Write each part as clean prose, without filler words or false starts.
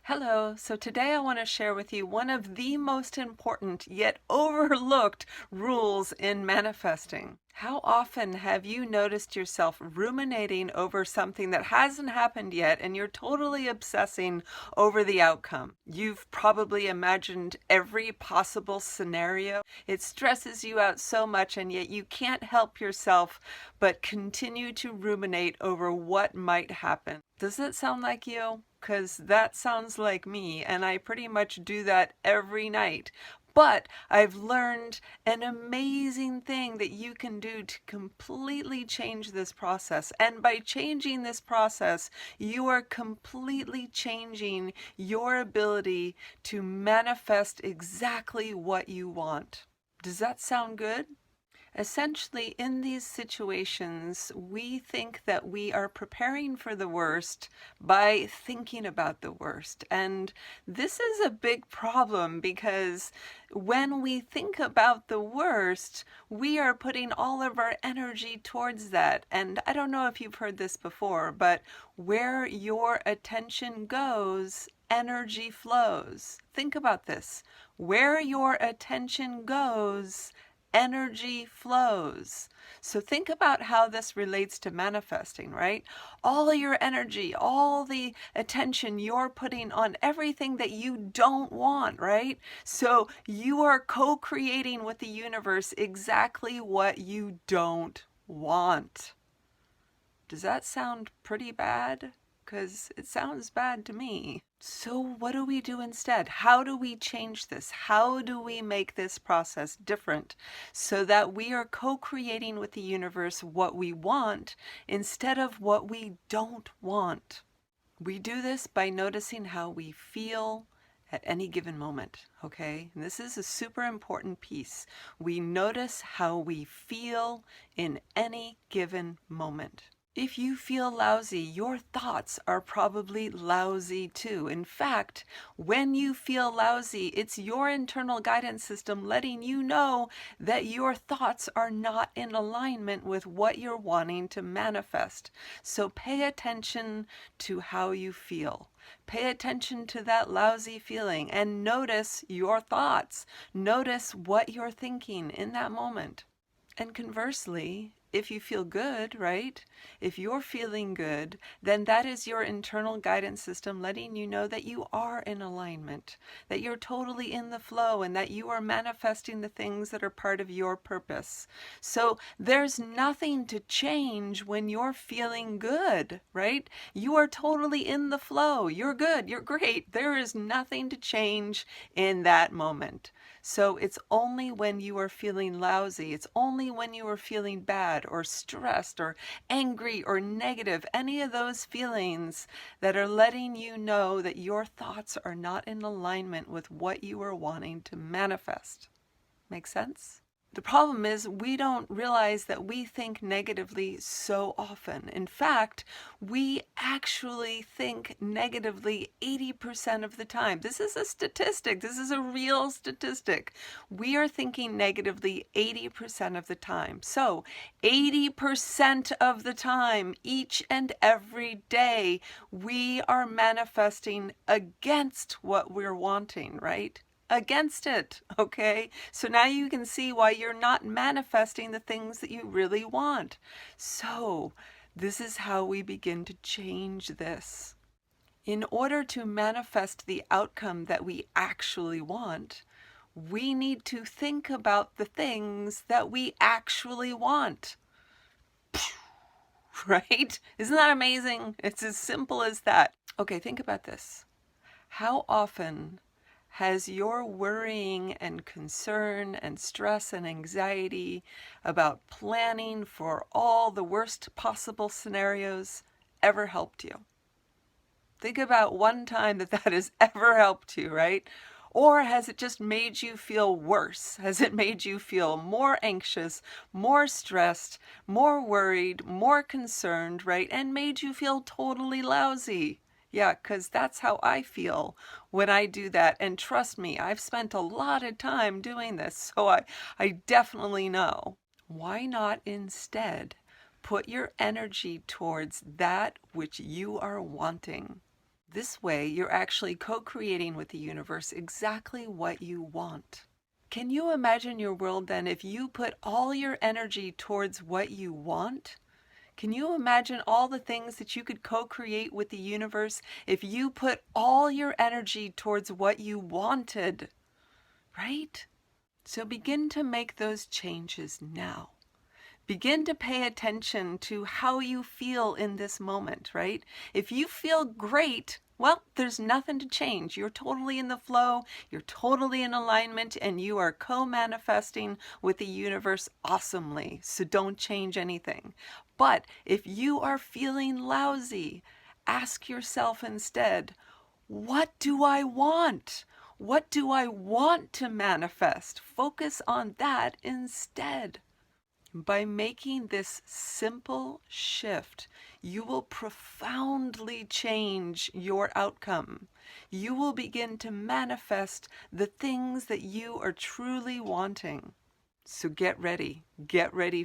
Hello, so today I want to share with you one of the most important yet overlooked rules in manifesting. How often have you noticed yourself ruminating over something that hasn't happened yet and you're totally obsessing over the outcome? You've probably imagined every possible scenario. It stresses you out so much and yet you can't help yourself but continue to ruminate over what might happen. Does that sound like you? Because that sounds like me, and I pretty much do that every night. But I've learned an amazing thing that you can do to completely change this process. And by changing this process, you are completely changing your ability to manifest exactly what you want. Does that sound good? Essentially, in these situations, we think that we are preparing for the worst by thinking about the worst. And this is a big problem because when we think about the worst, we are putting all of our energy towards that. And I don't know if you've heard this before, but where your attention goes, energy flows. Think about this. Where your attention goes, energy flows. So think about how this relates to manifesting, right? All of your energy, all the attention you're putting on everything that you don't want, right? So you are co-creating with the universe exactly what you don't want. Does that sound pretty bad? Because it sounds bad to me. So what do we do instead? How do we change this? How do we make this process different so that we are co-creating with the universe what we want instead of what we don't want? We do this by noticing how we feel at any given moment, okay? And this is a super important piece. We notice how we feel in any given moment. If you feel lousy, your thoughts are probably lousy too. In fact, when you feel lousy, it's your internal guidance system letting you know that your thoughts are not in alignment with what you're wanting to manifest. So pay attention to how you feel. Pay attention to that lousy feeling and notice your thoughts. Notice what you're thinking in that moment. And conversely, if you feel good, right? If you're feeling good, then that is your internal guidance system letting you know that you are in alignment, that you're totally in the flow, and that you are manifesting the things that are part of your purpose. So there's nothing to change when you're feeling good, right? You are totally in the flow. You're good. You're great. There is nothing to change in that moment. So it's only when you are feeling lousy, it's only when you are feeling bad or stressed or angry or negative, any of those feelings that are letting you know that your thoughts are not in alignment with what you are wanting to manifest. Make sense? The problem is we don't realize that we think negatively so often. In fact, we actually think negatively 80% of the time. This is a statistic. This is a real statistic. We are thinking negatively 80% of the time. So 80% of the time, each and every day, we are manifesting against what we're wanting, right? Against it, okay? So now you can see why you're not manifesting the things that you really want. So this is how we begin to change this. In order to manifest the outcome that we actually want, we need to think about the things that we actually want. Right? Isn't that amazing? It's as simple as that. Okay, think about this. How often has your worrying and concern and stress and anxiety about planning for all the worst possible scenarios ever helped you? Think about one time that has ever helped you, right? Or has it just made you feel worse? Has it made you feel more anxious, more stressed, more worried, more concerned, right? And made you feel totally lousy? Yeah, because that's how I feel when I do that. And trust me, I've spent a lot of time doing this, so I definitely know. Why not instead put your energy towards that which you are wanting? This way, you're actually co-creating with the universe exactly what you want. Can you imagine your world then if you put all your energy towards what you want? Can you imagine all the things that you could co-create with the universe if you put all your energy towards what you wanted? Right? So begin to make those changes now. Begin to pay attention to how you feel in this moment, right? If you feel great, well, there's nothing to change. You're totally in the flow, you're totally in alignment, and you are co-manifesting with the universe awesomely. So don't change anything. But if you are feeling lousy, ask yourself instead, what do I want? What do I want to manifest? Focus on that instead. By making this simple shift, you will profoundly change your outcome. You will begin to manifest the things that you are truly wanting. So get ready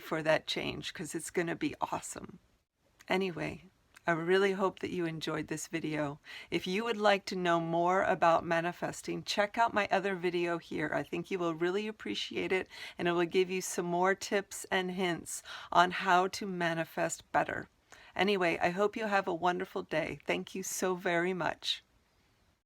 for that change because it's going to be awesome. Anyway, I really hope that you enjoyed this video. If you would like to know more about manifesting, check out my other video here. I think you will really appreciate it, and it will give you some more tips and hints on how to manifest better. Anyway, I hope you have a wonderful day. Thank you so very much.